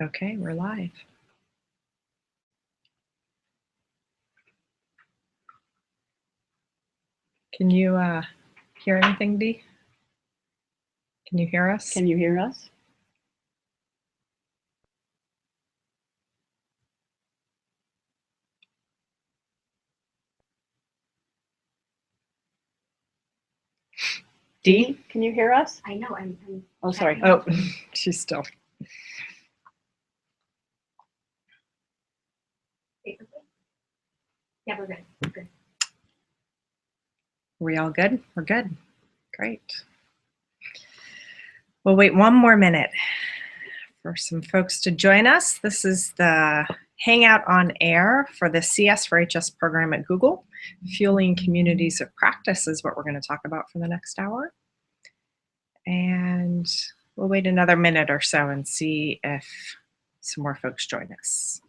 Okay, we're live. Can you hear anything, Dee? Can you hear us? Can you hear us? Dee? Can you hear us? I know, I'm Oh, sorry. Oh, she's still. Yeah, we're good. We're good. Are we all good? We're good. Great. We'll wait one more minute for some folks to join us. This is the Hangout on Air for the CS4HS program at Google. Fueling communities of practice is what we're going to talk about for the next hour. And we'll wait another minute or so and see if some more folks join us.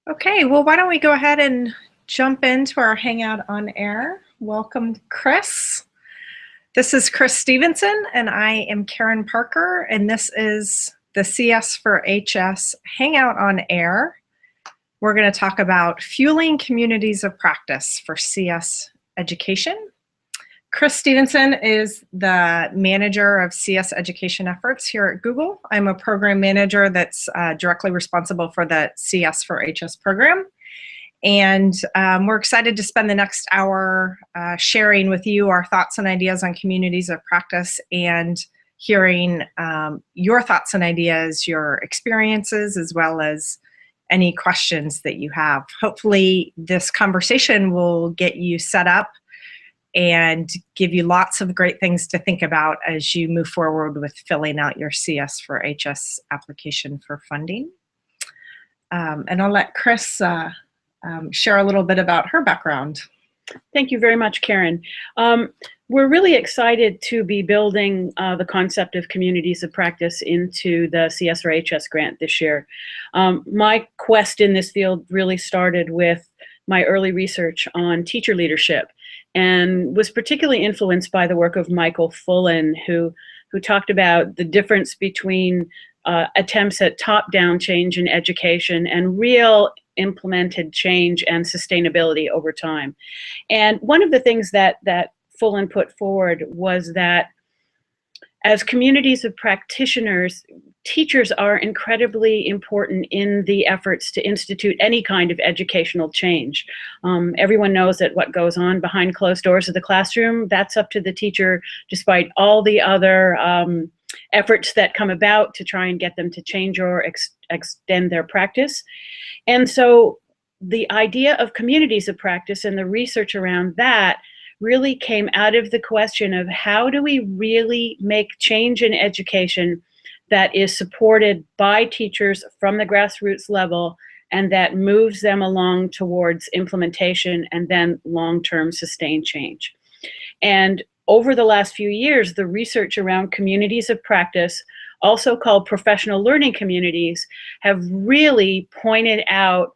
Okay, well, why don't we go ahead and jump into our Hangout on Air. Welcome, Chris. This is Chris Stephenson, and I am Karen Parker, and this is the CS4HS Hangout on Air. We're going to talk about fueling communities of practice for CS education. Chris Stephenson is the manager of CS education efforts here at Google. I'm a program manager that's directly responsible for the CS4HS program. And we're excited to spend the next hour sharing with you our thoughts and ideas on communities of practice and hearing your thoughts and ideas, your experiences, as well as any questions that you have. Hopefully this conversation will get you set up and give you lots of great things to think about as you move forward with filling out your CS4HS application for funding. And I'll let Chris share a little bit about her background. Thank you very much, Karen. We're really excited to be building the concept of communities of practice into the CS4HS grant this year. My quest in this field really started with my early research on teacher leadership and was particularly influenced by the work of Michael Fullen, who talked about the difference between attempts at top-down change in education and real implemented change and sustainability over time. And one of the things that Fullen put forward was that as communities of practitioners, teachers are incredibly important in the efforts to institute any kind of educational change. Everyone knows that what goes on behind closed doors of the classroom, that's up to the teacher, despite all the other efforts that come about to try and get them to change or extend their practice. And so the idea of communities of practice and the research around that really came out of the question of how do we really make change in education that is supported by teachers from the grassroots level and that moves them along towards implementation and then long-term sustained change. And over the last few years, the research around communities of practice, also called professional learning communities, have really pointed out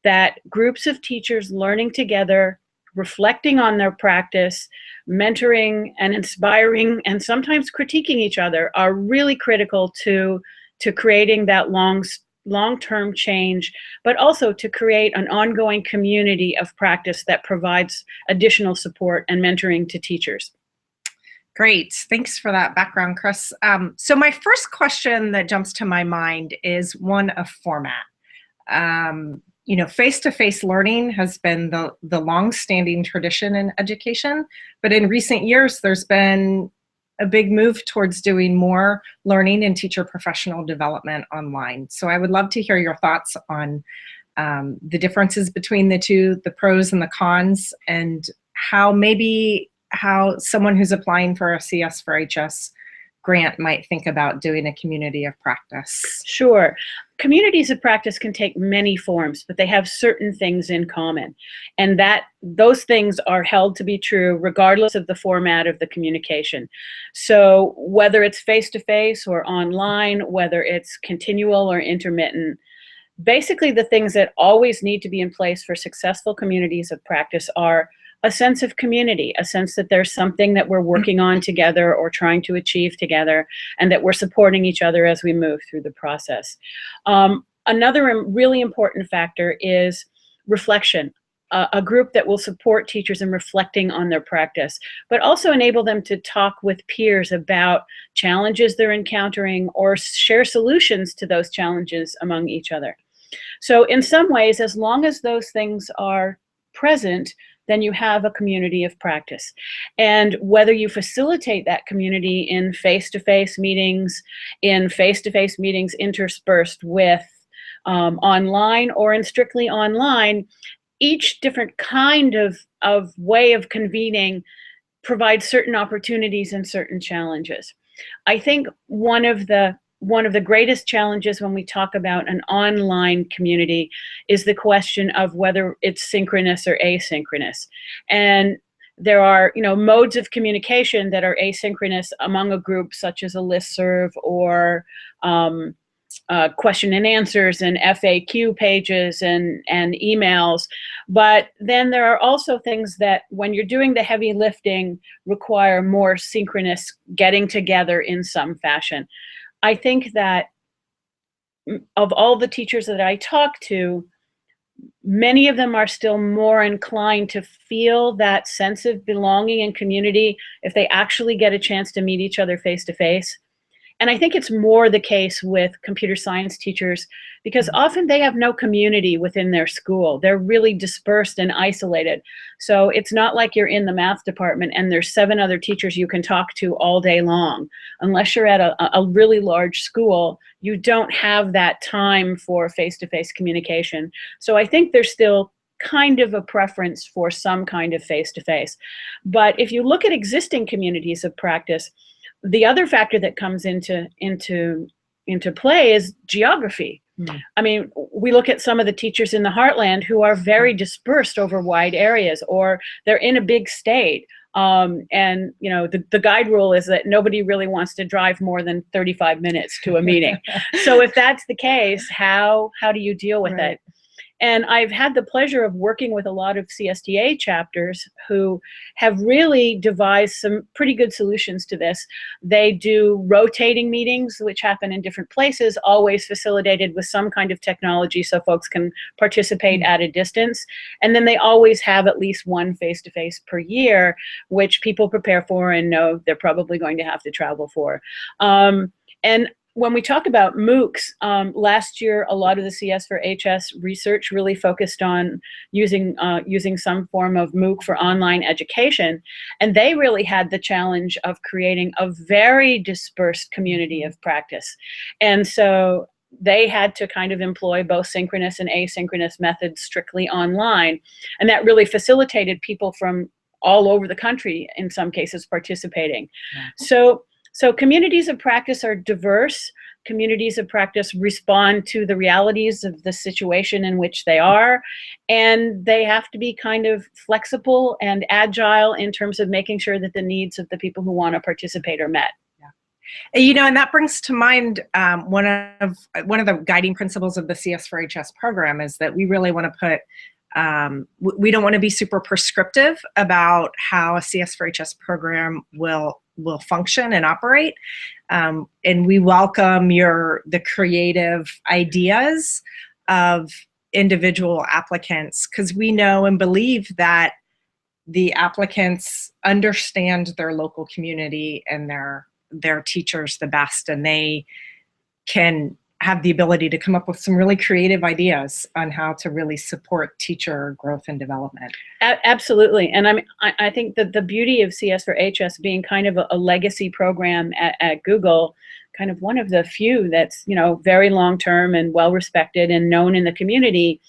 that groups of teachers learning together, reflecting on their practice, mentoring and inspiring, and sometimes critiquing each other are really critical to creating that long-term change, but also to create an ongoing community of practice that provides additional support and mentoring to teachers. Great, thanks for that background, Chris. So my first question that jumps to my mind is one of format. You know, face-to-face learning has been the long-standing tradition in education, but in recent years, there's been a big move towards doing more learning and teacher professional development online. So I would love to hear your thoughts on the differences between the two, the pros and the cons, and how someone who's applying for a CS4HS grant might think about doing a community of practice? Sure. Communities of practice can take many forms, but they have certain things in common. And those things are held to be true regardless of the format of the communication. So whether it's face-to-face or online, whether it's continual or intermittent, basically the things that always need to be in place for successful communities of practice are a sense of community, a sense that there's something that we're working on together or trying to achieve together, and that we're supporting each other as we move through the process. Another really important factor is reflection. A group that will support teachers in reflecting on their practice, but also enable them to talk with peers about challenges they're encountering or share solutions to those challenges among each other. So in some ways, as long as those things are present, then you have a community of practice. And whether you facilitate that community in face-to-face meetings, interspersed with online or in strictly online, each different kind of way of convening provides certain opportunities and certain challenges. I think one of the greatest challenges when we talk about an online community is the question of whether it's synchronous or asynchronous. And there are, modes of communication that are asynchronous among a group, such as a listserv or question and answers and FAQ pages and emails. But then there are also things that, when you're doing the heavy lifting, require more synchronous getting together in some fashion. I think that of all the teachers that I talk to, many of them are still more inclined to feel that sense of belonging and community if they actually get a chance to meet each other face to face. And I think it's more the case with computer science teachers, because often they have no community within their school. They're really dispersed and isolated. So it's not like you're in the math department and there's 7 other teachers you can talk to all day long. Unless you're at a really large school, you don't have that time for face-to-face communication. So I think there's still kind of a preference for some kind of face-to-face. But if you look at existing communities of practice, the other factor that comes into play is geography. I mean, we look at some of the teachers in the heartland who are very dispersed over wide areas, or they're in a big state. And the guide rule is that nobody really wants to drive more than 35 minutes to a meeting. So if that's the case, how do you deal with it? And I've had the pleasure of working with a lot of CSTA chapters who have really devised some pretty good solutions to this. They do rotating meetings, which happen in different places, always facilitated with some kind of technology so folks can participate at a distance. And then they always have at least one face-to-face per year, which people prepare for and know they're probably going to have to travel for. And when we talk about MOOCs, last year, a lot of the CS4HS research really focused on using some form of MOOC for online education. And they really had the challenge of creating a very dispersed community of practice. And so they had to kind of employ both synchronous and asynchronous methods strictly online. And that really facilitated people from all over the country, in some cases, participating. So communities of practice are diverse. Communities of practice respond to the realities of the situation in which they are, and they have to be kind of flexible and agile in terms of making sure that the needs of the people who want to participate are met. And that brings to mind one of the guiding principles of the CS4HS program is that we really want to put we don't want to be super prescriptive about how a CS4HS program will function and operate, and we welcome the creative ideas of individual applicants, because we know and believe that the applicants understand their local community and their teachers the best, and they can have the ability to come up with some really creative ideas on how to really support teacher growth and development. Absolutely. And I think that the beauty of CS4HS being kind of a legacy program at Google, kind of one of the few that's, very long-term and well-respected and known in the community,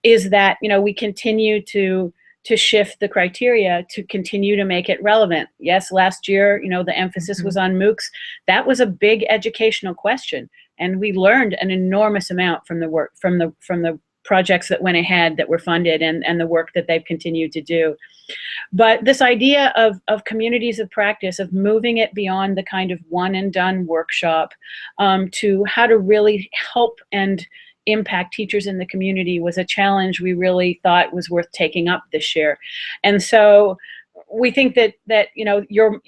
is that, we continue to to shift the criteria to continue to make it relevant. Yes, last year, the emphasis was on MOOCs. That was a big educational question, and we learned an enormous amount from the work, from the projects that went ahead that were funded, and the work that they've continued to do. But this idea of communities of practice, of moving it beyond the kind of one and done workshop to how to really help and impact teachers in the community was a challenge we really thought was worth taking up this year. And so we think that you're,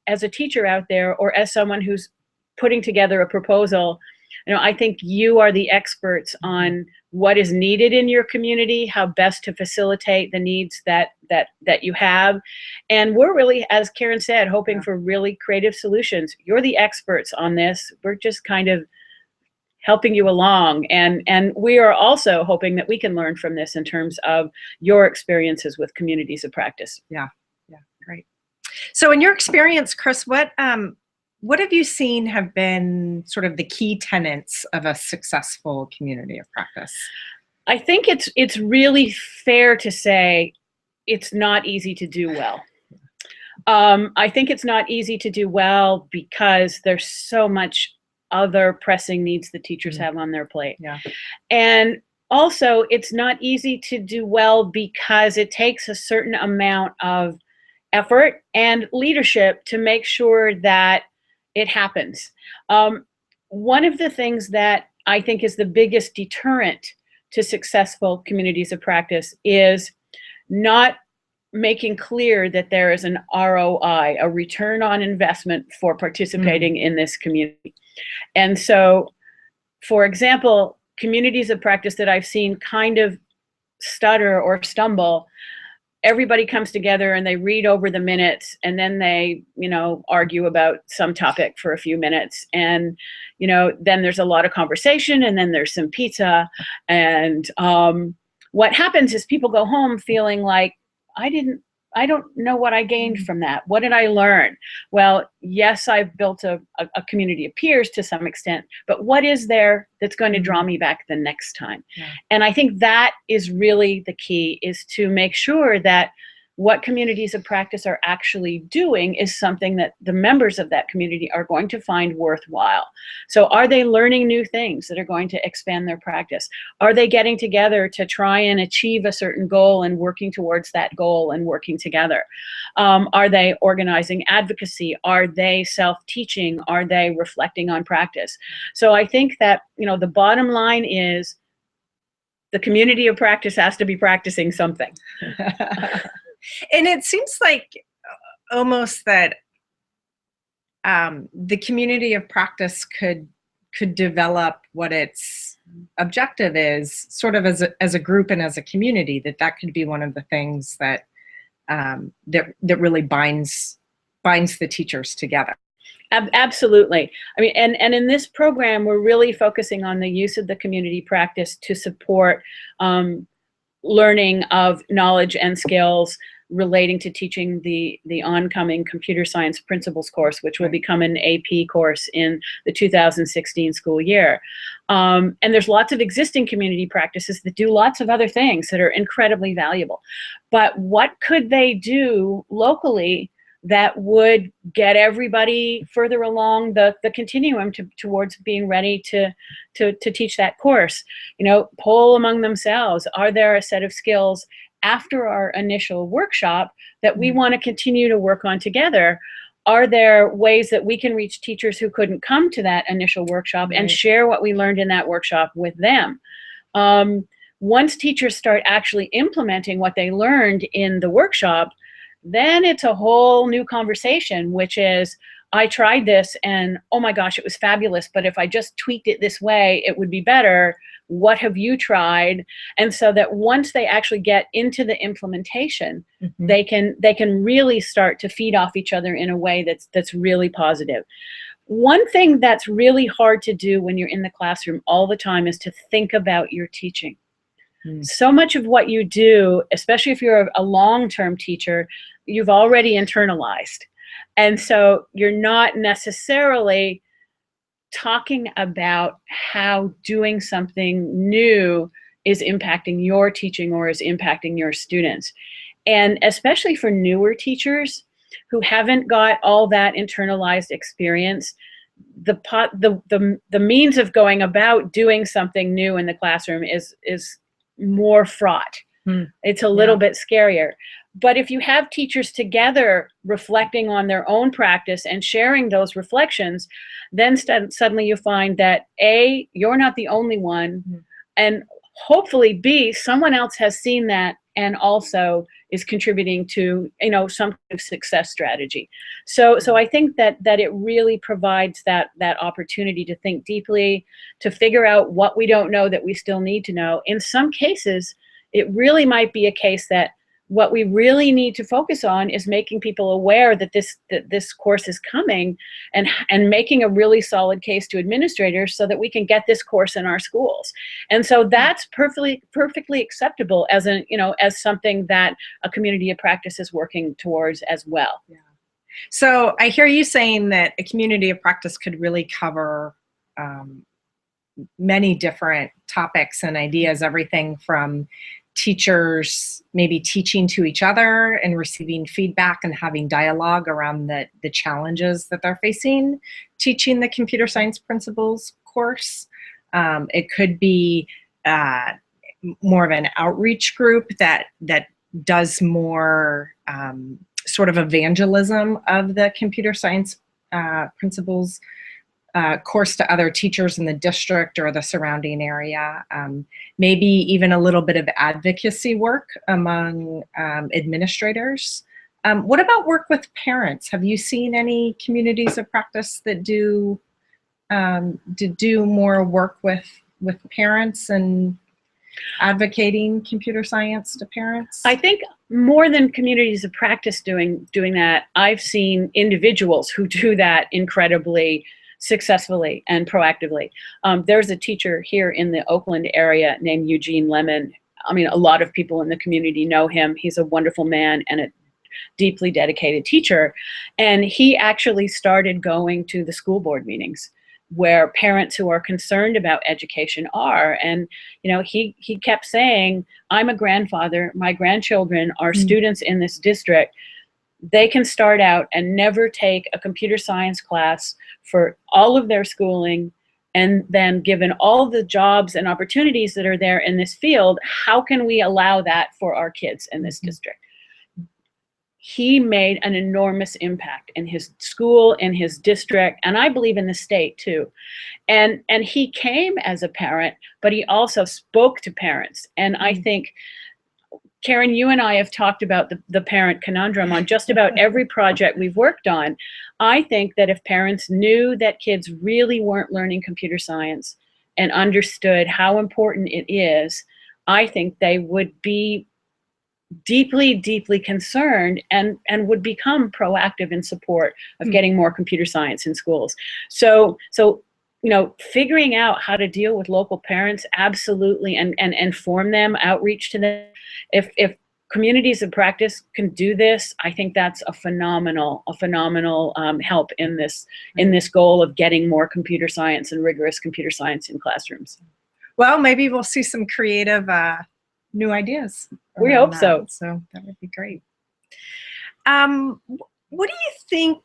as a teacher out there, or as someone who's putting together a proposal, I think you are the experts on what is needed in your community, how best to facilitate the needs that you have. And we're really, as Karen said, hoping for really creative solutions. You're the experts on this. We're just kind of helping you along. And we are also hoping that we can learn from this in terms of your experiences with communities of practice. Yeah, great. So in your experience, Chris, what have you seen have been sort of the key tenets of a successful community of practice? I think it's really fair to say it's not easy to do well. I think it's not easy to do well because there's so much other pressing needs that teachers have on their plate. Yeah. And also, it's not easy to do well because it takes a certain amount of effort and leadership to make sure that it happens. One of the things that I think is the biggest deterrent to successful communities of practice is not making clear that there is an ROI, a return on investment for participating in this community. And so, for example, communities of practice that I've seen kind of stutter or stumble, everybody comes together and they read over the minutes, and then they, argue about some topic for a few minutes. And, then there's a lot of conversation, and then there's some pizza. And what happens is people go home feeling like, I don't know what I gained from that. What did I learn? Well, yes, I've built a community of peers to some extent, but what is there that's going to draw me back the next time? Yeah. And I think that is really the key, is to make sure that what communities of practice are actually doing is something that the members of that community are going to find worthwhile. So are they learning new things that are going to expand their practice? Are they getting together to try and achieve a certain goal and working towards that goal and working together? Are they organizing advocacy? Are they self-teaching? Are they reflecting on practice? So I think that, the bottom line is the community of practice has to be practicing something. And it seems like almost that the community of practice could develop what its objective is, sort of as a group and as a community. That could be one of the things that that really binds the teachers together. Absolutely. I mean, and in this program, we're really focusing on the use of the community practice to support learning of knowledge and skills relating to teaching the oncoming computer science principles course, which will become an AP course in the 2016 school year. And there's lots of existing community practices that do lots of other things that are incredibly valuable. But what could they do locally that would get everybody further along the continuum towards being ready to teach that course? Poll among themselves. Are there a set of skills after our initial workshop that we want to continue to work on together? Are there ways that we can reach teachers who couldn't come to that initial workshop and share what we learned in that workshop with them? Once teachers start actually implementing what they learned in the workshop, then it's a whole new conversation, which is, I tried this and oh my gosh, it was fabulous, but if I just tweaked it this way, it would be better. What have you tried? And so that once they actually get into the implementation, they can really start to feed off each other in a way that's really positive. One thing that's really hard to do when you're in the classroom all the time is to think about your teaching. So much of what you do, especially if you're a long-term teacher, you've already internalized. And so you're not necessarily talking about how doing something new is impacting your teaching or is impacting your students. And especially for newer teachers who haven't got all that internalized experience, the means of going about doing something new in the classroom is more fraught. It's a little bit scarier. But if you have teachers together reflecting on their own practice and sharing those reflections, then suddenly you find that A, you're not the only one, and hopefully B, someone else has seen that and also is contributing to, you know, some kind of success strategy. So I think that it really provides that opportunity to think deeply, to figure out what we don't know that we still need to know. In some cases, it really might be a case that what we really need to focus on is making people aware that this course is coming, and making a really solid case to administrators so that we can get this course in our schools. And so that's perfectly acceptable as as something that a community of practice is working towards as well. Yeah. So I hear you saying that a community of practice could really cover many different topics and ideas, everything from teachers maybe teaching to each other and receiving feedback and having dialogue around the challenges that they're facing, teaching the computer science principles course. It could be more of an outreach group that does more sort of evangelism of the computer science principles course to other teachers in the district or the surrounding area. Maybe even a little bit of advocacy work among administrators. What about work with parents? Have you seen any communities of practice that do more work with parents and advocating computer science to parents? I think more than communities of practice doing that, I've seen individuals who do that incredibly successfully and proactively. There's a teacher here in the Oakland area named Eugene Lemon. I mean, a lot of people in the community know him. He's a wonderful man and a deeply dedicated teacher. And he actually started going to the school board meetings where parents who are concerned about education are. And, you know, he kept saying, I'm a grandfather, my grandchildren are students in this district. They can start out and never take a computer science class for all of their schooling, and then given all the jobs and opportunities that are there in this field, how can we allow that for our kids in this district? He made an enormous impact in his school, in his district, and I believe in the state too. And he came as a parent, but he also spoke to parents. And I think, Karen, you and I have talked about the parent conundrum on just about every project we've worked on. I think that if parents knew that kids really weren't learning computer science and understood how important it is, I think they would be deeply, deeply concerned and would become proactive in support of getting more computer science in schools. So you know, figuring out how to deal with local parents, absolutely, and inform them, outreach to them. If communities of practice can do this, I think that's a phenomenal help in this goal of getting more computer science and rigorous computer science in classrooms. Well, maybe we'll see some creative new ideas. We hope so. So that would be great. What do you think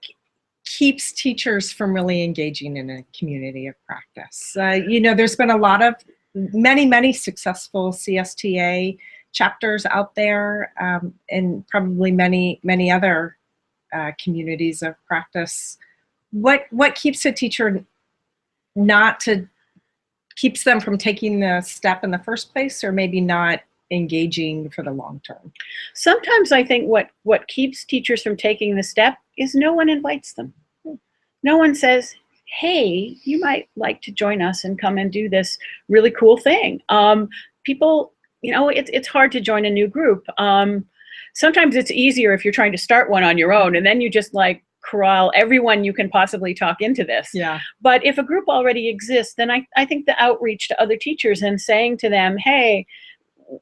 keeps teachers from really engaging in a community of practice? You know, there's been a lot of many successful CSTA chapters out there, and probably many other communities of practice. What keeps a teacher keeps them from taking the step in the first place, or maybe not engaging for the long term? Sometimes I think what keeps teachers from taking the step is no one invites them. No one says, hey, you might like to join us and come and do this really cool thing. People, you know, it's hard to join a new group. Sometimes it's easier if you're trying to start one on your own, and then you just like corral everyone you can possibly talk into this. Yeah. But if a group already exists, then I think the outreach to other teachers and saying to them, hey,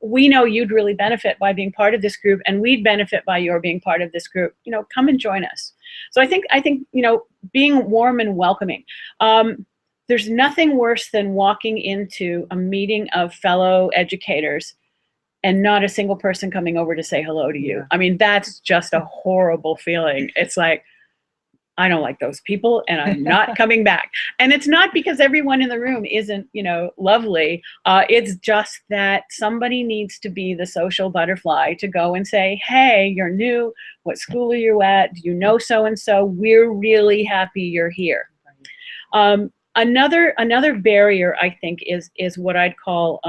we know you'd really benefit by being part of this group, and we'd benefit by your being part of this group. You know, come and join us. So I think you know, being warm and welcoming. There's nothing worse than walking into a meeting of fellow educators and not a single person coming over to say hello to you. Yeah. I mean, that's just a horrible feeling. It's like, I don't like those people and I'm not coming back. And it's not because everyone in the room isn't, you know, lovely. It's just that somebody needs to be the social butterfly to go and say, hey, you're new. What school are you at? Do you know so-and-so? We're really happy you're here. Another barrier, I think, is what I'd call,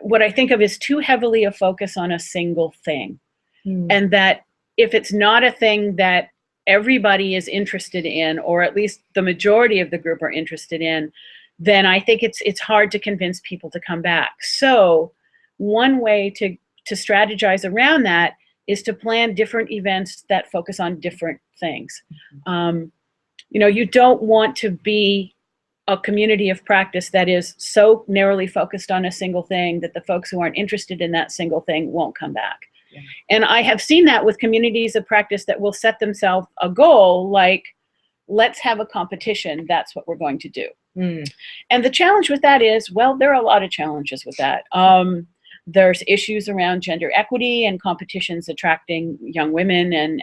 what I think of as too heavily a focus on a single thing. And that if it's not a thing that everybody is interested in, or at least the majority of the group are interested in, then I think it's hard to convince people to come back. So one way to strategize around that is to plan different events that focus on different things. You know, you don't want to be a community of practice that is so narrowly focused on a single thing that the folks who aren't interested in that single thing won't come back. Yeah. And I have seen that with communities of practice that will set themselves a goal like, let's have a competition, that's what we're going to do. And the challenge with that is, well, there are a lot of challenges with that. There's issues around gender equity and competitions attracting young women and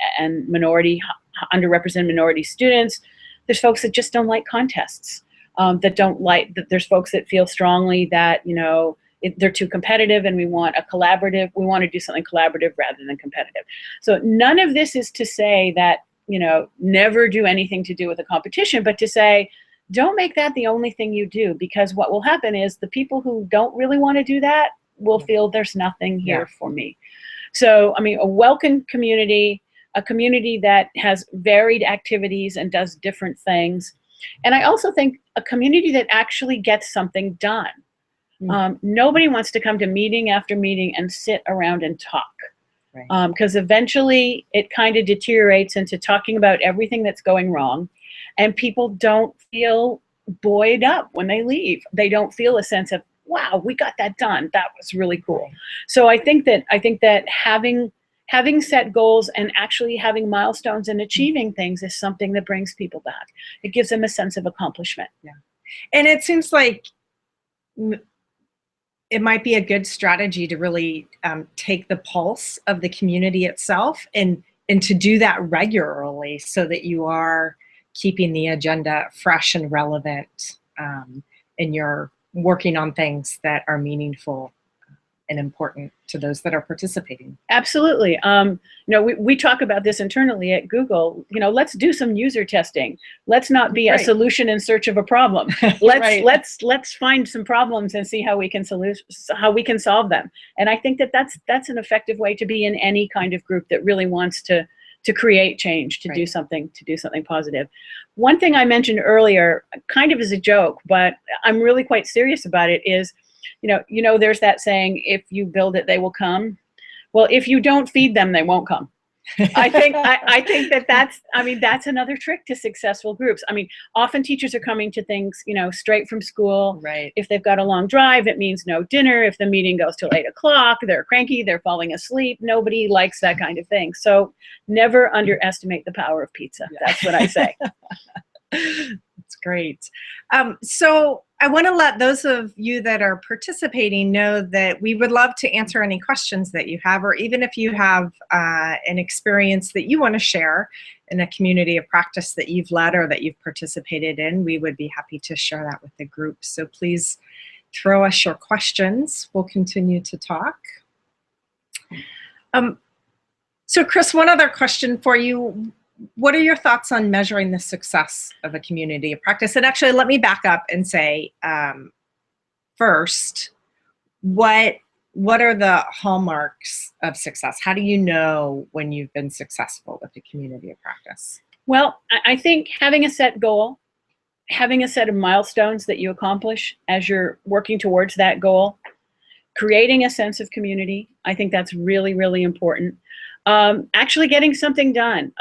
underrepresented minority students. There's folks that just don't like contests. There's folks that feel strongly that, you know, they're too competitive and we want to do something collaborative rather than competitive. So none of this is to say that, you know, never do anything to do with a competition, but to say, don't make that the only thing you do, because what will happen is the people who don't really want to do that will feel there's nothing here for me. So, I mean, a welcome community, a community that has varied activities and does different things. And I also think a community that actually gets something done. Nobody wants to come to meeting after meeting and sit around and talk. Because eventually it kind of deteriorates into talking about everything that's going wrong, and people don't feel buoyed up when they leave. They don't feel a sense of, wow, we got that done. That was really cool. So I think that having set goals and actually having milestones and achieving things is something that brings people back. It gives them a sense of accomplishment. Yeah. And it seems like it might be a good strategy to really take the pulse of the community itself and to do that regularly so that you are keeping the agenda fresh and relevant, and you're working on things that are meaningful and important to those that are participating. Absolutely. You know, we talk about this internally at Google. You know, let's do some user testing. Let's not be a solution in search of a problem. Let's find some problems and see how we can solve them. And I think that that's an effective way to be in any kind of group that really wants to create change, to do something positive. One thing I mentioned earlier, kind of as a joke, but I'm really quite serious about it, is, you know, there's that saying, if you build it, they will come. Well, if you don't feed them, they won't come. I think that's another trick to successful groups. I mean, often teachers are coming to things, you know, straight from school. Right. If they've got a long drive, it means no dinner. If the meeting goes till 8 o'clock, they're cranky, they're falling asleep. Nobody likes that kind of thing. So never underestimate the power of pizza. Yeah. That's what I say. That's great. So I want to let those of you that are participating know that we would love to answer any questions that you have, or even if you have an experience that you want to share in a community of practice that you've led or that you've participated in, we would be happy to share that with the group. So please throw us your questions. We'll continue to talk. So Chris, one other question for you. What are your thoughts on measuring the success of a community of practice? And actually, let me back up and say, first, what are the hallmarks of success? How do you know when you've been successful with a community of practice? Well, I think having a set goal, having a set of milestones that you accomplish as you're working towards that goal, creating a sense of community, I think that's really, really important. Actually getting something done.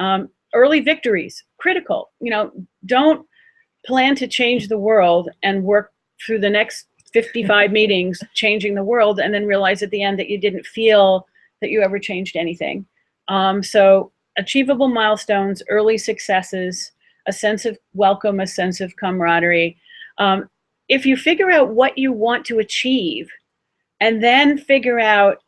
Early victories, critical. You know, don't plan to change the world and work through the next 55 meetings changing the world and then realize at the end that you didn't feel that you ever changed anything. So achievable milestones, early successes, a sense of welcome, a sense of camaraderie. If you figure out what you want to achieve and then figure out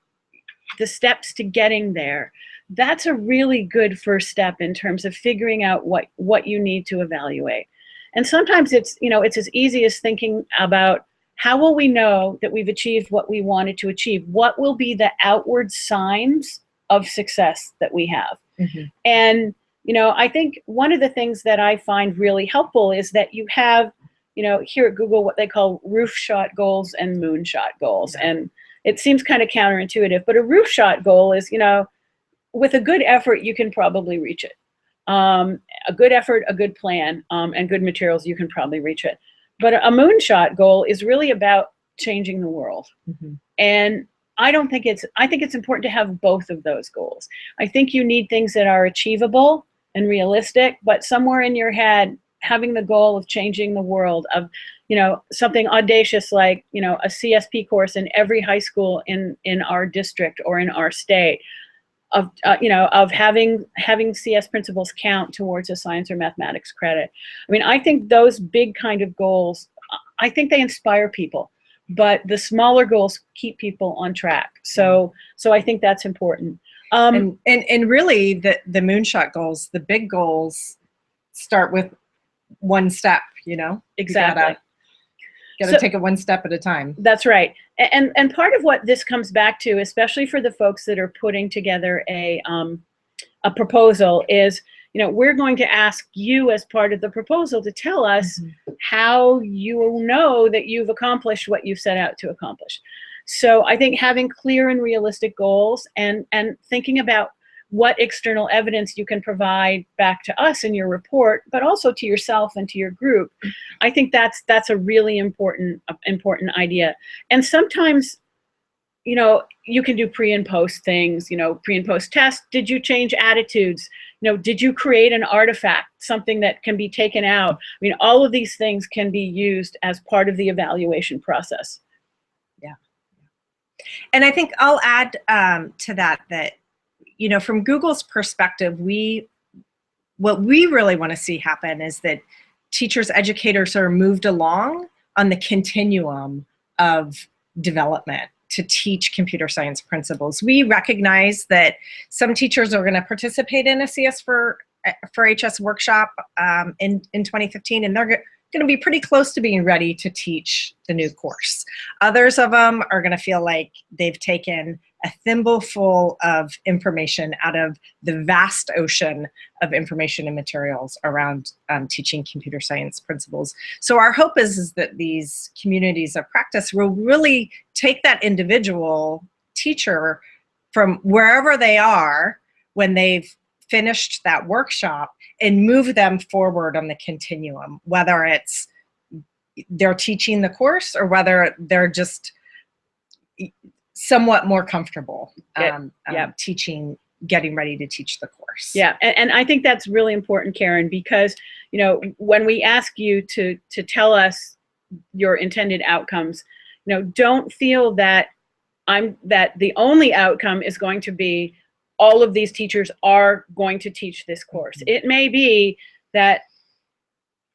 the steps to getting there. That's a really good first step in terms of figuring out what you need to evaluate. And sometimes it's, it's as easy as thinking about how will we know that we've achieved what we wanted to achieve? What will be the outward signs of success that we have? Mm-hmm. And, I think one of the things that I find really helpful is that you have, here at Google, what they call roof shot goals and moonshot goals. Yeah. And it seems kind of counterintuitive, but a roof shot goal is, with a good effort, you can probably reach it. A good effort, a good plan, and good materials, you can probably reach it. But a moonshot goal is really about changing the world. Mm-hmm. And I think it's important to have both of those goals. I think you need things that are achievable and realistic, but somewhere in your head, having the goal of changing the world, of, something audacious like, a CSP course in every high school in our district or in our state, of having CS principals count towards a science or mathematics credit. I mean, I think those big kind of goals, I think they inspire people, but the smaller goals keep people on track. So I think that's important. And really the moonshot goals, the big goals start with one step, Exactly. You gotta take it one step at a time. That's right. And part of what this comes back to, especially for the folks that are putting together a proposal, is, we're going to ask you as part of the proposal to tell us mm-hmm. how you will know that you've accomplished what you've set out to accomplish. So I think having clear and realistic goals and thinking about what external evidence you can provide back to us in your report, but also to yourself and to your group, I think that's a really important idea. And sometimes, you can do pre and post things, pre and post tests. Did you change attitudes? Did you create an artifact, something that can be taken out? I mean, all of these things can be used as part of the evaluation process. Yeah. And I think I'll add to that, from Google's perspective, what we really want to see happen is that teachers, educators are moved along on the continuum of development to teach computer science principles. We recognize that some teachers are going to participate in a CS4HS workshop in 2015, and they're going to be pretty close to being ready to teach the new course. Others of them are going to feel like they've taken a thimbleful of information out of the vast ocean of information and materials around teaching computer science principles. So our hope is that these communities of practice will really take that individual teacher from wherever they are when they've finished that workshop and move them forward on the continuum, whether it's they're teaching the course or whether they're just somewhat more comfortable teaching, getting ready to teach the course. Yeah, and I think that's really important, Karen, because when we ask you to tell us your intended outcomes, don't feel that the only outcome is going to be all of these teachers are going to teach this course. Mm-hmm. It may be that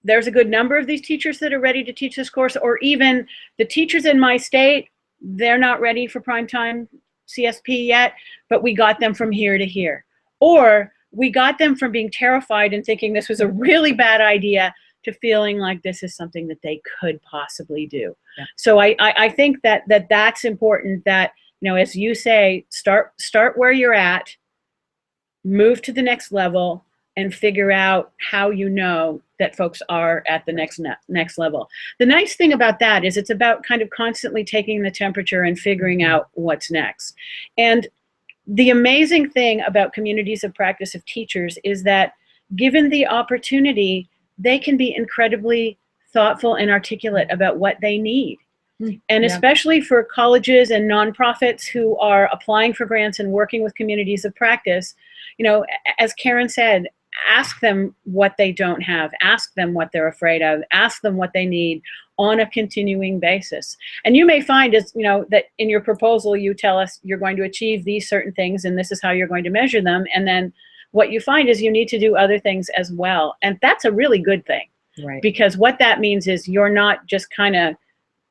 there's a good number of these teachers that are ready to teach this course, or even the teachers in my state, they're not ready for primetime CSP yet, but we got them from here to here. Or we got them from being terrified and thinking this was a really bad idea to feeling like this is something that they could possibly do. Yeah. So I think that's important, that, as you say, start where you're at, move to the next level, and figure out how that folks are at the next level. The nice thing about that is it's about kind of constantly taking the temperature and figuring out what's next. And the amazing thing about communities of practice of teachers is that given the opportunity, they can be incredibly thoughtful and articulate about what they need. And especially for colleges and nonprofits who are applying for grants and working with communities of practice, as Karen said, ask them what they don't have, ask them what they're afraid of, ask them what they need on a continuing basis. And you may find that in your proposal you tell us you're going to achieve these certain things and this is how you're going to measure them, and then what you find is you need to do other things as well. And that's a really good thing. Right. Because what that means is you're not just kind of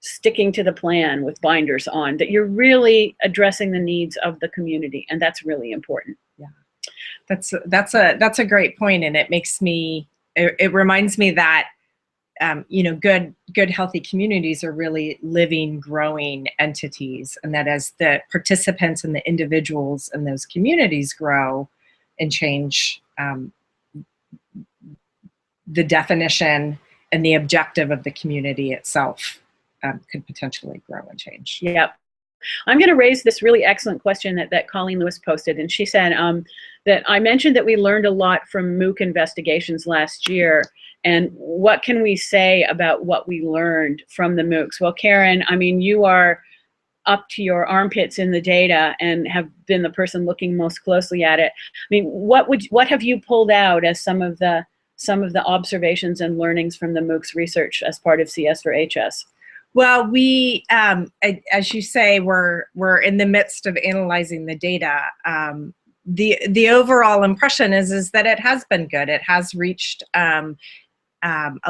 sticking to the plan with binders on, that you're really addressing the needs of the community, and that's really important. Yeah, that's a great point, and it makes me, it reminds me that you know, good healthy communities are really living, growing entities, and that as the participants and the individuals in those communities grow and change, the definition and the objective of the community itself could potentially grow and change. Yep. I'm going to raise this really excellent question that Colleen Lewis posted, and she said that I mentioned that we learned a lot from MOOC Investigations last year, and what can we say about what we learned from the MOOCs? Well, Karen, I mean, you are up to your armpits in the data and have been the person looking most closely at it. I mean, what have you pulled out as some of the observations and learnings from the MOOCs research as part of CS4HS? Well, we, as you say, we're in the midst of analyzing the data. The overall impression is that it has been good. It has reached a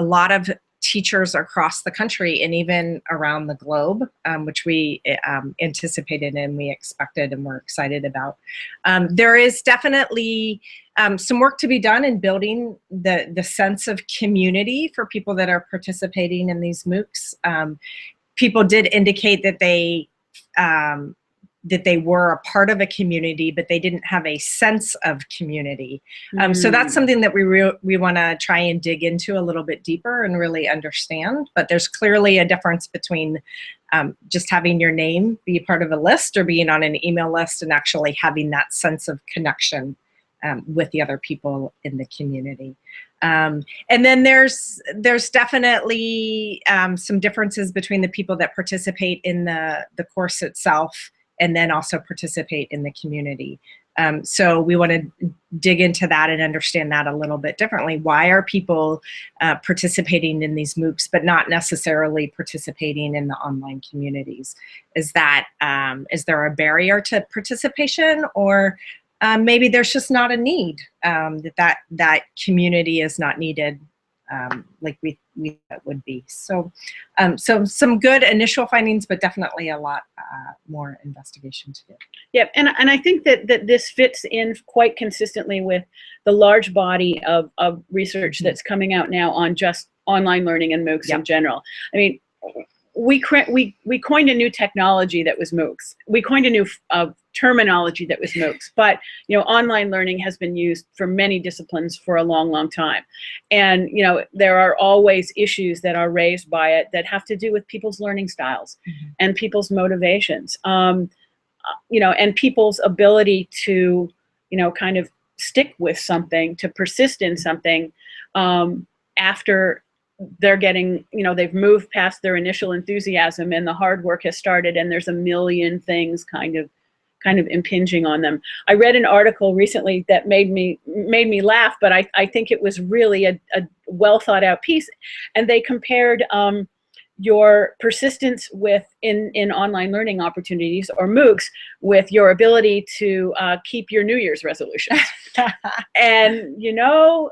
lot of teachers across the country and even around the globe, which we anticipated and we expected and we're excited about. There is definitely some work to be done in building the sense of community for people that are participating in these MOOCs. People did indicate that they were a part of a community, but they didn't have a sense of community. So that's something that we want to try and dig into a little bit deeper and really understand. But there's clearly a difference between just having your name be part of a list or being on an email list and actually having that sense of connection with the other people in the community. And then there's definitely some differences between the people that participate in the course itself and then also participate in the community. So we want to dig into that and understand that a little bit differently. Why are people participating in these MOOCs but not necessarily participating in the online communities? Is there a barrier to participation, or maybe there's just not a need, that community is not needed like we thought it would be. So some good initial findings, but definitely a lot more investigation to do. Yep, and I think that this fits in quite consistently with the large body of research that's coming out now on just online learning and MOOCs in general. I mean, we coined a new technology that was MOOCs. We coined a new terminology that was MOOCs, but you know, online learning has been used for many disciplines for a long, long time. And you know, there are always issues that are raised by it that have to do with people's learning styles and people's motivations, you know, and people's ability to, you know, kind of stick with something, to persist in something after they're getting, you know, they've moved past their initial enthusiasm and the hard work has started and there's a million things kind of impinging on them. I read an article recently that made me laugh, but I think it was really a well thought out piece. And they compared your persistence in online learning opportunities, or MOOCs, with your ability to keep your New Year's resolutions. And you know,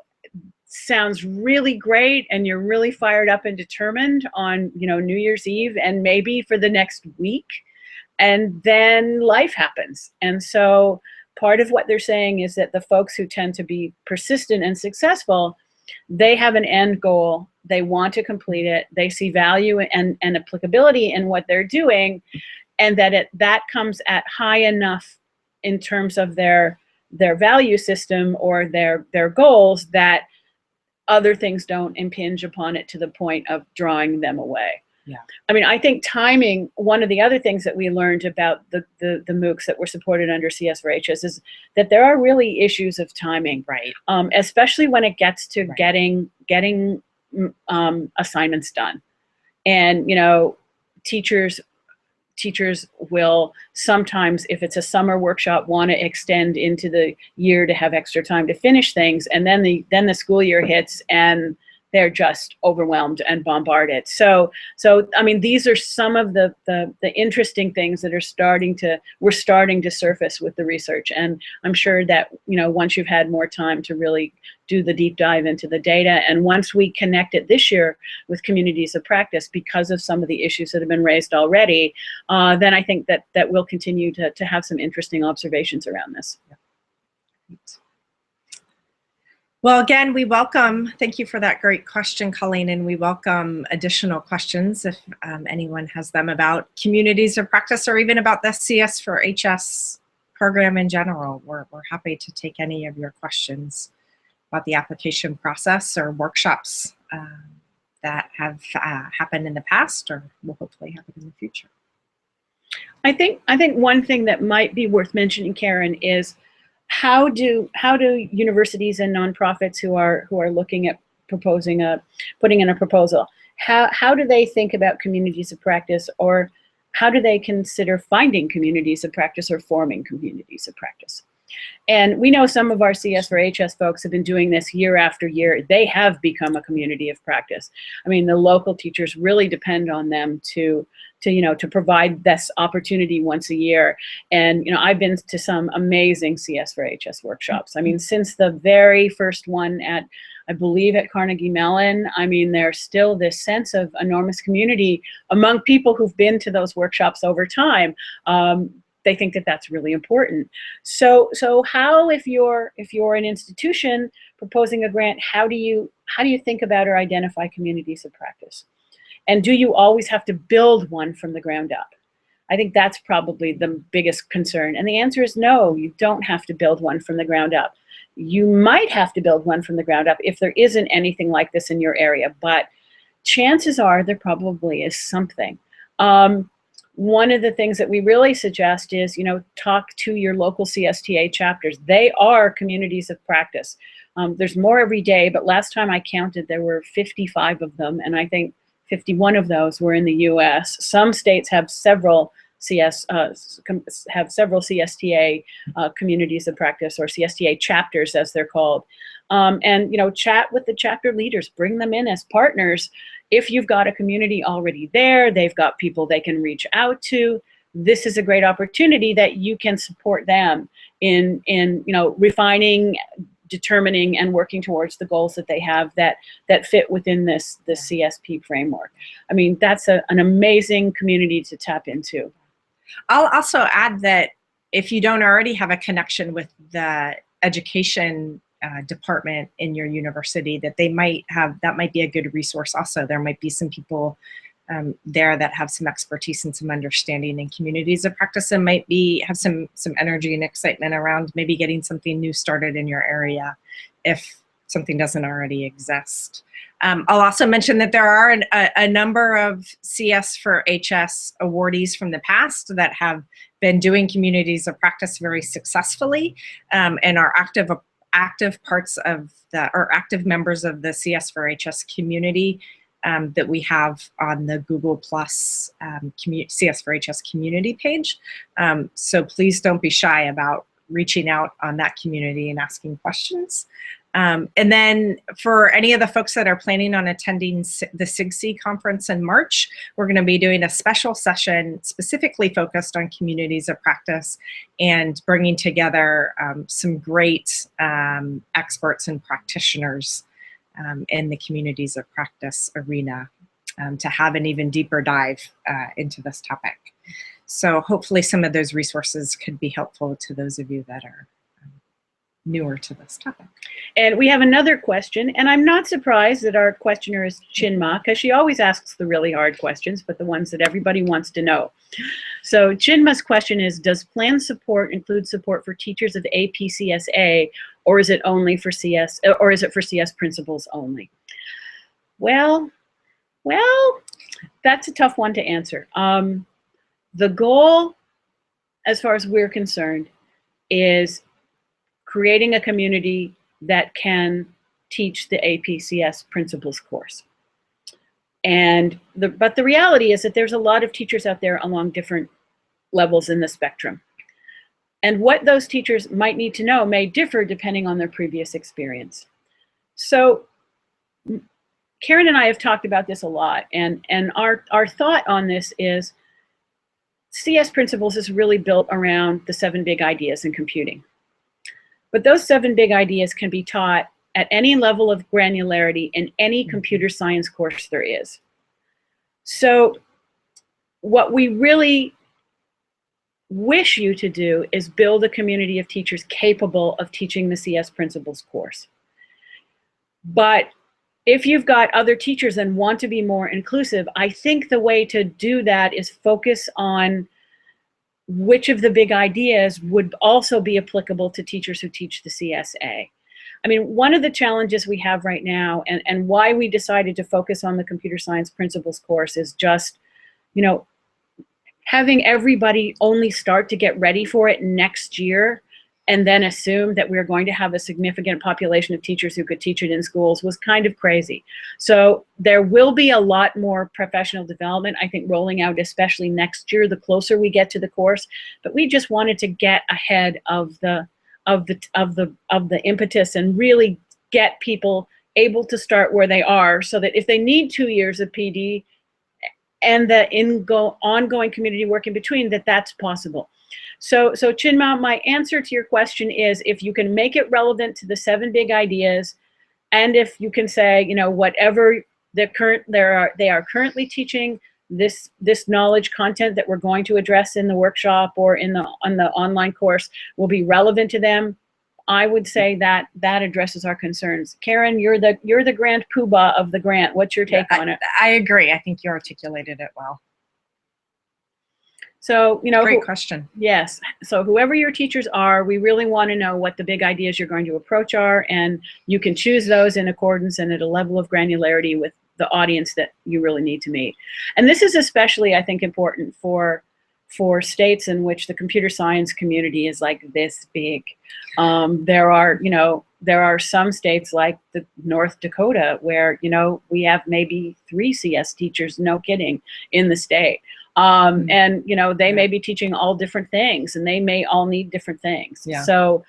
sounds really great, and you're really fired up and determined on, you know, New Year's Eve and maybe for the next week, and then life happens. And so part of what they're saying is that the folks who tend to be persistent and successful, they have an end goal, they want to complete it, they see value and applicability in what they're doing, and that comes at high enough in terms of their value system or their goals that other things don't impinge upon it to the point of drawing them away. Yeah. I mean, I think timing, one of the other things that we learned about the MOOCs that were supported under CS4HS is that there are really issues of timing, right? Especially when it gets to getting assignments done. And, you know, teachers will sometimes, if it's a summer workshop, want to extend into the year to have extra time to finish things, and then the school year hits and they're just overwhelmed and bombarded. So I mean, these are some of the interesting things that are we're starting to surface with the research. And I'm sure that, you know, once you've had more time to really do the deep dive into the data, and once we connect it this year with communities of practice because of some of the issues that have been raised already, then I think that we'll continue to have some interesting observations around this. Well, again, thank you for that great question, Colleen, and we welcome additional questions if anyone has them about communities of practice or even about the CS4HS program in general. We're happy to take any of your questions about the application process or workshops that have happened in the past or will hopefully happen in the future. I think one thing that might be worth mentioning, Karen, is how do universities and nonprofits who are looking at putting in a proposal, how do they think about communities of practice, or how do they consider finding communities of practice or forming communities of practice? And we know some of our CS4HS folks have been doing this year after year. They have become a community of practice. I mean, the local teachers really depend on them to provide this opportunity once a year. And, you know, I've been to some amazing CS4HS workshops. I mean, since the very first one I believe at Carnegie Mellon, I mean, there's still this sense of enormous community among people who've been to those workshops over time. They think that that's really important. So how, if you're an institution proposing a grant, how do you think about or identify communities of practice? And do you always have to build one from the ground up? I think that's probably the biggest concern. And the answer is no, you don't have to build one from the ground up. You might have to build one from the ground up if there isn't anything like this in your area, but chances are there probably is something. One of the things that we really suggest is, you know, talk to your local CSTA chapters. They are communities of practice. There's more every day, but last time I counted, there were 55 of them, and I think 51 of those were in the US. Some states have several CSTA communities of practice, or CSTA chapters as they're called. And, you know, chat with the chapter leaders, bring them in as partners. If you've got a community already there, they've got people they can reach out to, this is a great opportunity that you can support them in you know, refining, determining, and working towards the goals that they have that fit within this CSP framework. I mean, that's an amazing community to tap into. I'll also add that if you don't already have a connection with the education department in your university, that might be a good resource also. There might be some people there that have some expertise and some understanding in communities of practice, and might have some energy and excitement around maybe getting something new started in your area if something doesn't already exist. I'll also mention that there are a number of CS4HS awardees from the past that have been doing communities of practice very successfully, and are active members of the CS4HS community that we have on the Google Plus CS4HS community page. So please don't be shy about reaching out on that community and asking questions. And then for any of the folks that are planning on attending the SIGC conference in March, we're going to be doing a special session specifically focused on communities of practice and bringing together some great experts and practitioners in the communities of practice arena to have an even deeper dive into this topic. So hopefully some of those resources could be helpful to those of you that are newer to this topic. And we have another question, and I'm not surprised that our questioner is Chinma, because she always asks the really hard questions, but the ones that everybody wants to know. So Chinma's question is, does plan support include support for teachers of APCSA, or is it only for CS, or is it for CS principals only? Well, that's a tough one to answer. The goal, as far as we're concerned, is creating a community that can teach the APCS principles course. And but the reality is that there's a lot of teachers out there along different levels in the spectrum. And what those teachers might need to know may differ depending on their previous experience. So Karen and I have talked about this a lot, and our thought on this is CS Principles is really built around the 7 big ideas in computing. But those 7 big ideas can be taught at any level of granularity in any computer science course there is. So what we really wish you to do is build a community of teachers capable of teaching the CS Principles course. But if you've got other teachers and want to be more inclusive, I think the way to do that is focus on which of the big ideas would also be applicable to teachers who teach the CSA. I mean, one of the challenges we have right now, and why we decided to focus on the computer science principles course, is just, you know, having everybody only start to get ready for it next year and then assume that we're going to have a significant population of teachers who could teach it in schools was kind of crazy. So there will be a lot more professional development, I think, rolling out, especially next year, the closer we get to the course. But we just wanted to get ahead of the impetus and really get people able to start where they are, so that if they need 2 years of PD and the ongoing community work in between, that's possible. So Chinma, my answer to your question is, if you can make it relevant to the 7 big ideas, and if you can say, you know, whatever they are currently teaching, this knowledge content that we're going to address in the workshop or on the online course will be relevant to them, I would say that addresses our concerns. Karen, you're the grand poobah of the grant. What's your take on it? I agree. I think you articulated it well. So, you know, great question. Yes. So whoever your teachers are, we really want to know what the big ideas you're going to approach are, and you can choose those in accordance and at a level of granularity with the audience that you really need to meet. And this is especially, I think, important for states in which the computer science community is like this big. There are some states like the North Dakota where, you know, we have maybe 3 CS teachers, no kidding, in the state. And, you know, they may be teaching all different things, and they may all need different things. Yeah. So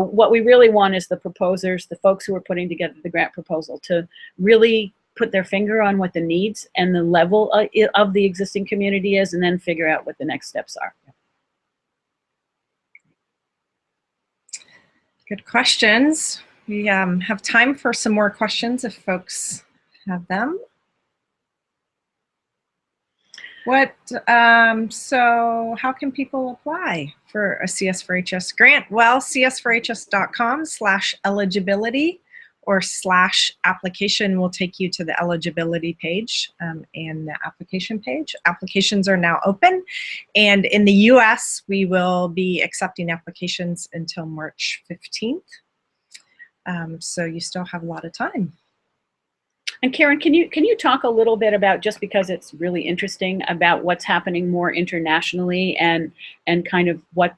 what we really want is the proposers, the folks who are putting together the grant proposal, to really put their finger on what the needs and the level of the existing community is, and then figure out what the next steps are. Good questions. We have time for some more questions if folks have them. So how can people apply for a CS4HS grant? Well, cs4hs.com/eligibility or /application will take you to the eligibility page and the application page. Applications are now open, and in the US, we will be accepting applications until March 15th. So you still have a lot of time. And Karen, can you talk a little bit about, just because it's really interesting, about what's happening more internationally and kind of what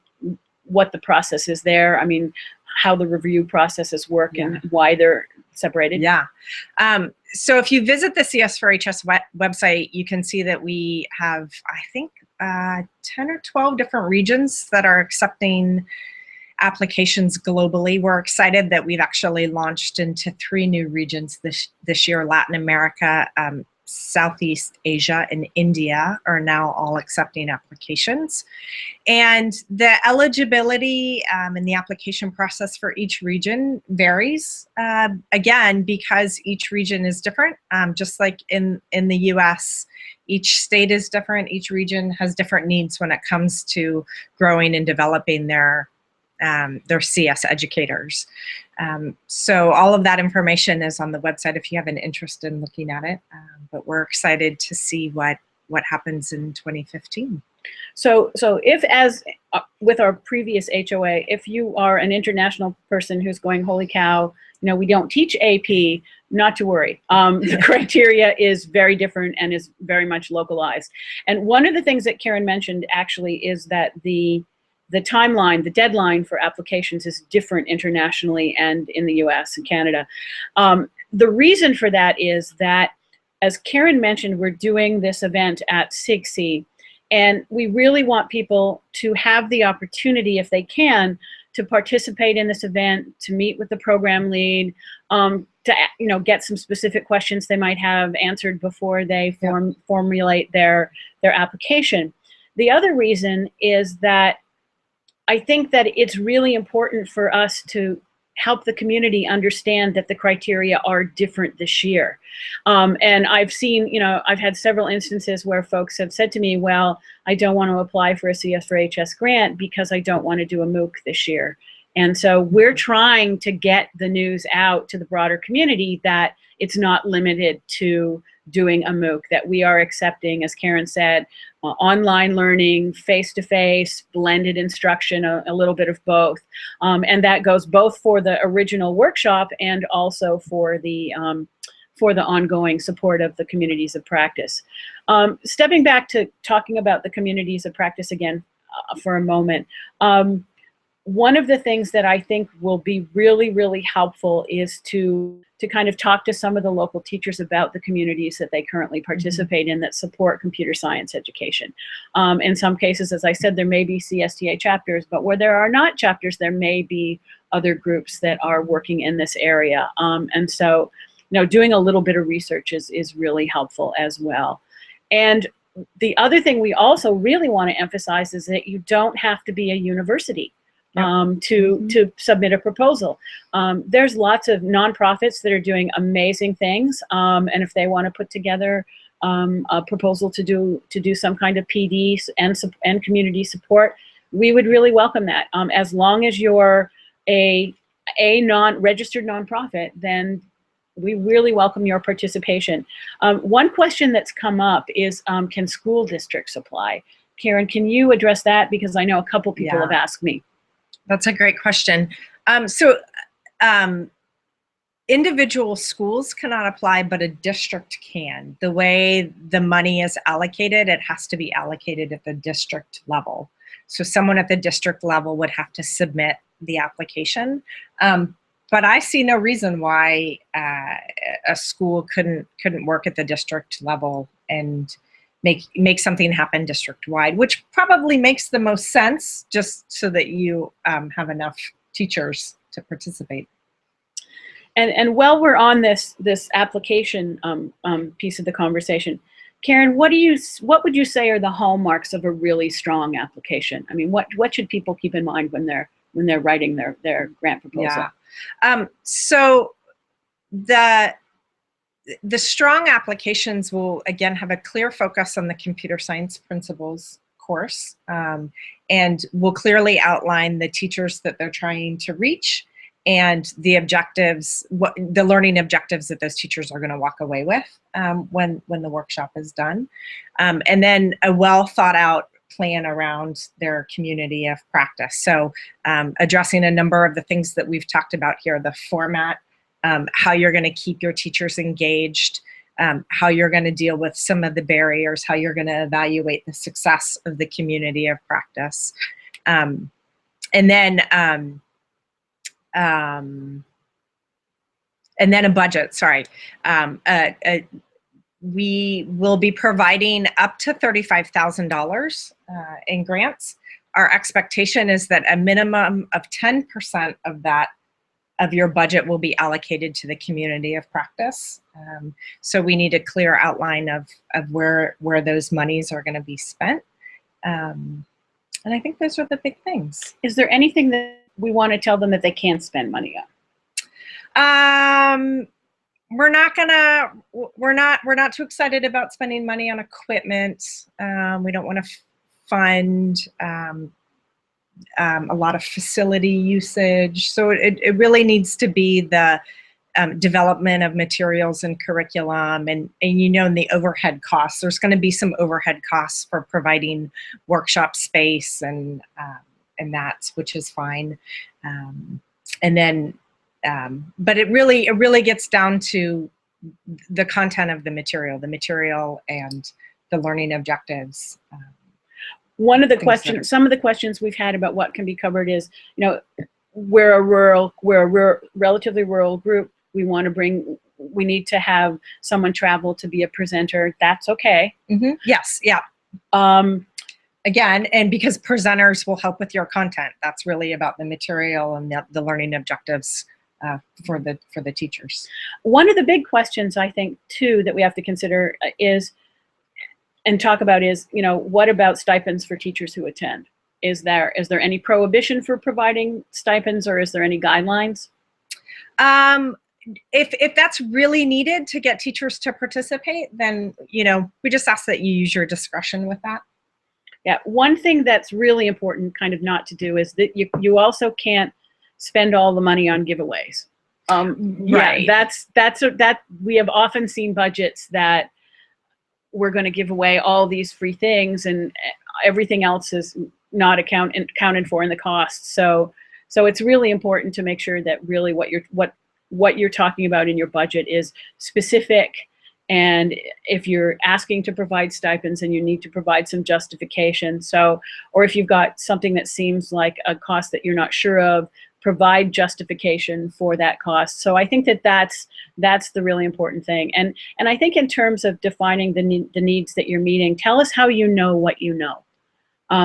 the process is there? I mean, how the review processes work and why they're separated? Yeah. So if you visit the CS4HS website, you can see that we have, I think, 10 or 12 different regions that are accepting applications globally. We're excited that we've actually launched into 3 new regions this year. Latin America, Southeast Asia, and India are now all accepting applications. And the eligibility and the application process for each region varies, again, because each region is different. Just like in the US, each state is different. Each region has different needs when it comes to growing and developing their CS educators. So all of that information is on the website if you have an interest in looking at it. But we're excited to see what happens in 2015. So if, as with our previous HOA, if you are an international person who's going, holy cow, you know, we don't teach AP, not to worry. The criteria is very different and is very much localized. And one of the things that Karen mentioned actually is that the timeline, the deadline for applications is different internationally and in the US and Canada. The reason for that is that, as Karen mentioned, we're doing this event at SIGC, and we really want people to have the opportunity, if they can, to participate in this event, to meet with the program lead, to get some specific questions they might have answered before they formulate their application. The other reason is that I think that it's really important for us to help the community understand that the criteria are different this year. And I've seen, I've had several instances where folks have said to me, well, I don't want to apply for a CS4HS grant because I don't want to do a MOOC this year. And so we're trying to get the news out to the broader community that it's not limited to doing a MOOC, that we are accepting, as Karen said, online learning, face-to-face, blended instruction, a little bit of both. And that goes both for the original workshop and also for the ongoing support of the communities of practice. Stepping back to talking about the communities of practice again for a moment, one of the things that I think will be really, really helpful is to kind of talk to some of the local teachers about the communities that they currently participate in that support computer science education. In some cases, as I said, there may be CSTA chapters, but where there are not chapters, there may be other groups that are working in this area. And so, doing a little bit of research is really helpful as well. And the other thing we also really want to emphasize is that you don't have to be a university to submit a proposal. There's lots of nonprofits that are doing amazing things, and if they want to put together a proposal to do some kind of PD and community support, we would really welcome that. As long as you're a non-registered nonprofit, then we really welcome your participation. One question that's come up is, can school districts apply? Karen, can you address that? Because I know a couple people have asked me. That's a great question. Individual schools cannot apply, but a district can. The way the money is allocated, it has to be allocated at the district level. So someone at the district level would have to submit the application. But I see no reason why a school couldn't work at the district level and make something happen district-wide, which probably makes the most sense, just so that you have enough teachers to participate. And while we're on this application piece of the conversation, Karen, what would you say are the hallmarks of a really strong application? I mean, what should people keep in mind when they're writing their grant proposal? Yeah. So the strong applications will, again, have a clear focus on the computer science principles course, and will clearly outline the teachers that they're trying to reach and the objectives, the learning objectives that those teachers are going to walk away with when the workshop is done. And then a well thought out plan around their community of practice. So addressing a number of the things that we've talked about here, the format, how you're going to keep your teachers engaged, how you're going to deal with some of the barriers, how you're going to evaluate the success of the community of practice. And then a budget, sorry. We will be providing up to $35,000 in grants. Our expectation is that a minimum of 10% of that of your budget will be allocated to the community of practice. So we need a clear outline of where those monies are going to be spent. And I think those are the big things. Is there anything that we want to tell them that they can't spend money on? We're not too excited about spending money on equipment. We don't want to fund a lot of facility usage. So it really needs to be the development of materials and curriculum, and in the overhead costs. There's going to be some overhead costs for providing workshop space and that, which is fine. And then, but it really gets down to the content of the material and the learning objectives. One of the questions, some of the questions we've had about what can be covered is, we're a relatively rural group. We need to have someone travel to be a presenter. That's okay. Mm-hmm. Yes, yeah. again, and because presenters will help with your content. That's really about the material and the learning objectives for the teachers. One of the big questions I think too that we have to consider is, and talk about is, what about stipends for teachers who attend? Is there any prohibition for providing stipends, or is there any guidelines? If that's really needed to get teachers to participate, then we just ask that you use your discretion with that. Yeah, one thing that's really important kind of not to do is that you also can't spend all the money on giveaways. Right. Yeah, that we have often seen budgets that we're going to give away all these free things and everything else is not accounted for in the cost. So it's really important to make sure that really what you're talking about in your budget is specific. And if you're asking to provide stipends, and you need to provide some justification. Or if you've got something that seems like a cost that you're not sure of, provide justification for that cost. So I think that's the really important thing. And I think in terms of defining the needs that you're meeting, tell us how you know what you know.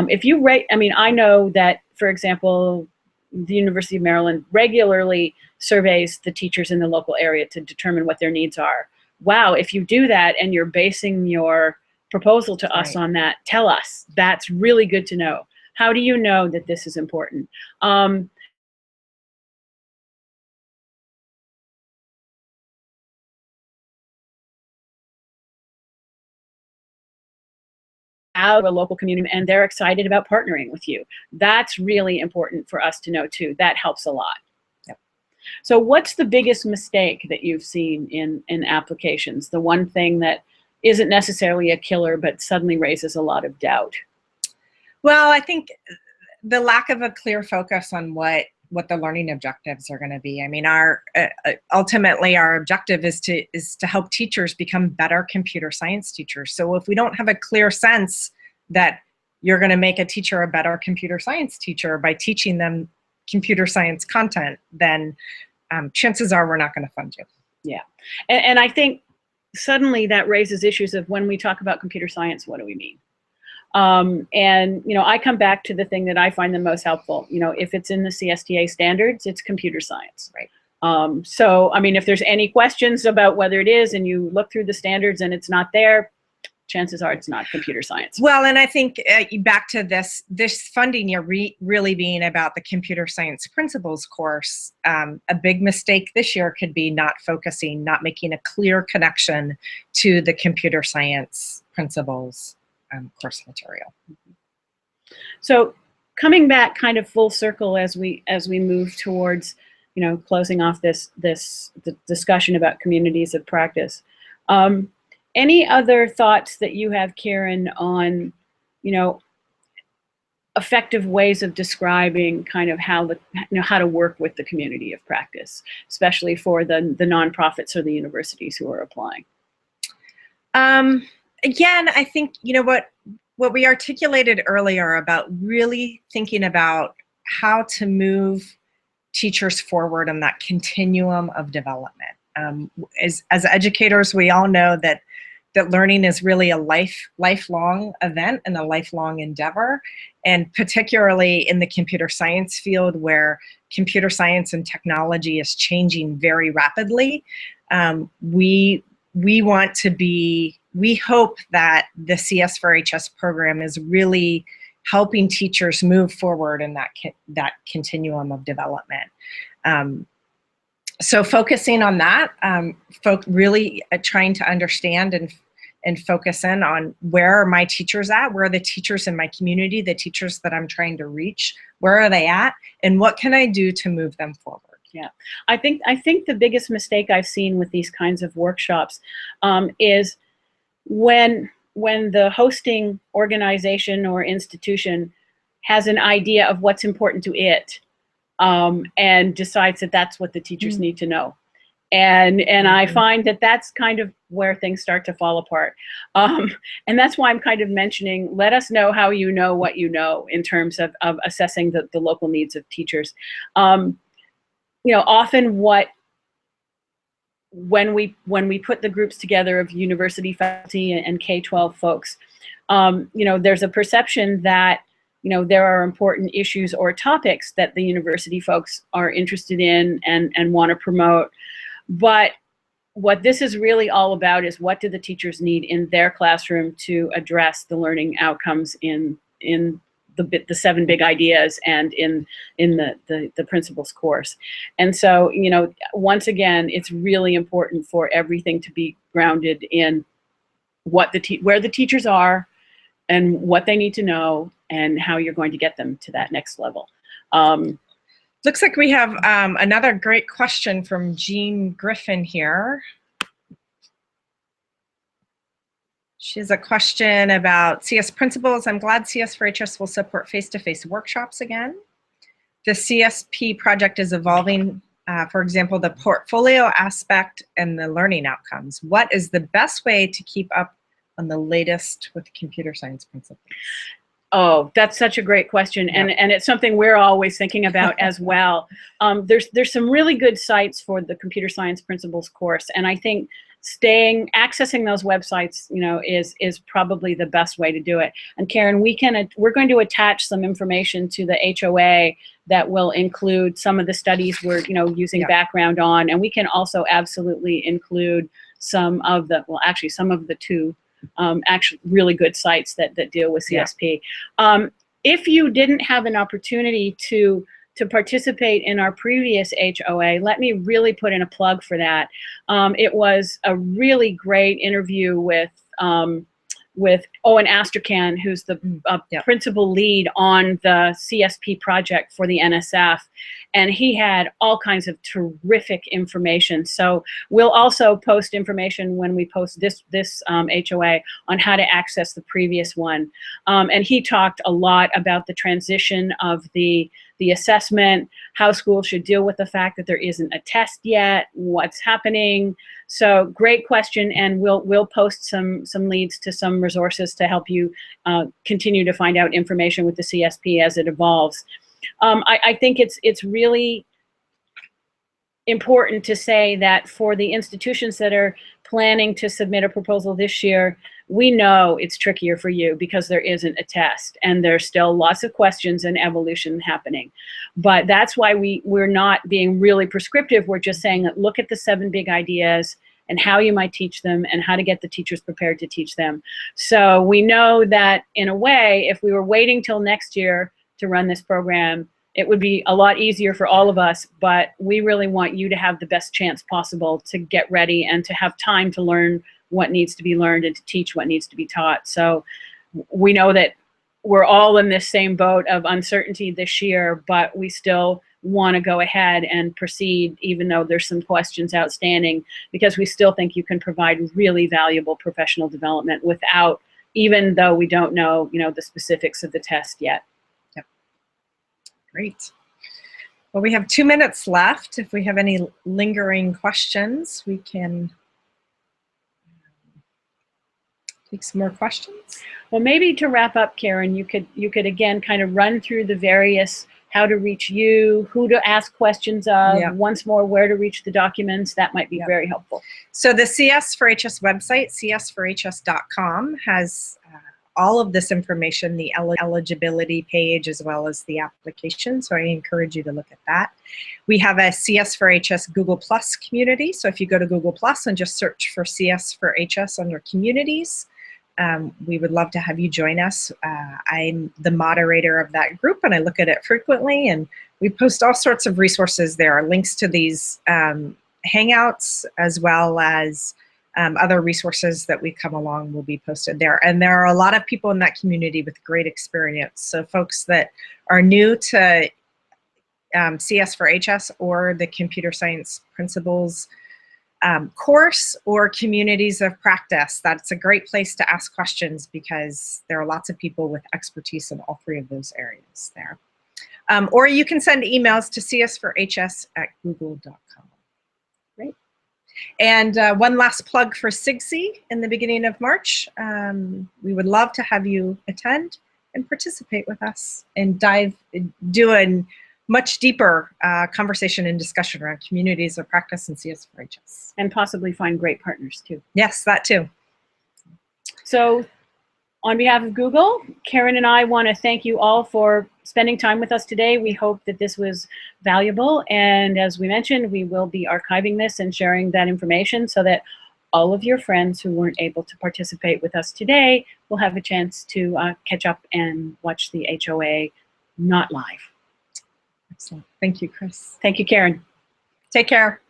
If you rate, I know that, for example, the University of Maryland regularly surveys the teachers in the local area to determine what their needs are. Wow, if you do that and you're basing your proposal to us on that, tell us. That's really good to know. How do you know that this is important? Out of a local community and they're excited about partnering with you. That's really important for us to know too. That helps a lot. Yep. So what's the biggest mistake that you've seen in applications? The one thing that isn't necessarily a killer but suddenly raises a lot of doubt? Well, I think the lack of a clear focus on what the learning objectives are going to be. Ultimately our objective is to help teachers become better computer science teachers. So if we don't have a clear sense that you're going to make a teacher a better computer science teacher by teaching them computer science content, then chances are we're not going to fund you. Yeah, and I think suddenly that raises issues of when we talk about computer science, what do we mean? And I come back to the thing that I find the most helpful. If it's in the CSTA standards, it's computer science. Right. So, if there's any questions about whether it is, and you look through the standards and it's not there, chances are it's not computer science. Well, and I think back to this funding year really being about the computer science principles course, a big mistake this year could be not making a clear connection to the computer science principles course material. So coming back kind of full circle as we move towards closing off the discussion about communities of practice. Any other thoughts that you have, Karen, on effective ways of describing kind of how to work with the community of practice, especially for the nonprofits or the universities who are applying? Again, I think what we articulated earlier about really thinking about how to move teachers forward on that continuum of development. As educators, we all know that learning is really a lifelong event and a lifelong endeavor, and particularly in the computer science field where computer science and technology is changing very rapidly. We hope that the CS4HS program is really helping teachers move forward in that continuum of development. So focusing on that, really trying to understand and focus in on where are my teachers at, where are the teachers in my community, the teachers that I'm trying to reach, where are they at, and what can I do to move them forward? Yeah, I think the biggest mistake I've seen with these kinds of workshops is when the hosting organization or institution has an idea of what's important to it and decides that that's what the teachers need to know. And I find that that's kind of where things start to fall apart. And that's why I'm kind of mentioning, let us know how you know what you know in terms of assessing the local needs of teachers. Often what when we put the groups together of university faculty and K-12 folks, there's a perception that there are important issues or topics that the university folks are interested in and want to promote. But what this is really all about is, what do the teachers need in their classroom to address the learning outcomes in the 7 big ideas and in the principles course. And so, once again, it's really important for everything to be grounded in where the teachers are and what they need to know and how you're going to get them to that next level. Looks like we have another great question from Jean Griffin here. She has a question about CS principles. I'm glad CS4HS will support face-to-face workshops again. The CSP project is evolving, for example, the portfolio aspect and the learning outcomes. What is the best way to keep up on the latest with computer science principles? Oh, that's such a great question, and it's something we're always thinking about as well. There's some really good sites for the computer science principles course, and I think accessing those websites, is probably the best way to do it. And Karen, we're going to attach some information to the HOA that will include some of the studies we're using background on, and we can also absolutely include some of the two actually really good sites that deal with CSP. If you didn't have an opportunity to participate in our previous HOA, let me really put in a plug for that. It was a really great interview with Owen Astrachan, who's the principal lead on the CSP project for the NSF. And he had all kinds of terrific information. So we'll also post information when we post this HOA on how to access the previous one. And he talked a lot about the transition of the assessment, how schools should deal with the fact that there isn't a test yet, what's happening. So great question, and we'll post some leads to some resources to help you continue to find out information with the CSP as it evolves. I think it's really important to say that for the institutions that are planning to submit a proposal this year, we know it's trickier for you because there isn't a test and there's still lots of questions and evolution happening. But that's why we're not being really prescriptive. We're just saying that look at the 7 big ideas and how you might teach them and how to get the teachers prepared to teach them. So we know that in a way, if we were waiting till next year to run this program, it would be a lot easier for all of us, but we really want you to have the best chance possible to get ready and to have time to learn what needs to be learned and to teach what needs to be taught. So we know that we're all in this same boat of uncertainty this year, but we still want to go ahead and proceed even though there's some questions outstanding, because we still think you can provide really valuable professional development without, even though we don't know, the specifics of the test yet. Great. Well, we have 2 minutes left. If we have any lingering questions, we can take some more questions. Well, maybe to wrap up, Karen, you could again kind of run through the various how to reach you, who to ask questions of, once more where to reach the documents. That might be very helpful. So the CS4HS website, cs4hs.com, has all of this information, the eligibility page as well as the application. So I encourage you to look at that. We have a CS4HS Google Plus community. So if you go to Google Plus and just search for CS4HS under communities, we would love to have you join us. I'm the moderator of that group and I look at it frequently, and we post all sorts of resources there, links to these Hangouts as well as other resources that we come along will be posted there. And there are a lot of people in that community with great experience. So folks that are new to CS4HS or the Computer Science Principles course or communities of practice, that's a great place to ask questions because there are lots of people with expertise in all 3 of those areas there. Or you can send emails to cs4hs@google.com. Great. And one last plug for SIGSI in the beginning of March. We would love to have you attend and participate with us and do a much deeper conversation and discussion around communities of practice in CS4HS. And possibly find great partners too. Yes, that too. So on behalf of Google, Karen and I want to thank you all for spending time with us today. We hope that this was valuable. And as we mentioned, we will be archiving this and sharing that information so that all of your friends who weren't able to participate with us today will have a chance to catch up and watch the HOA not live. Excellent. Thank you, Chris. Thank you, Karen. Take care.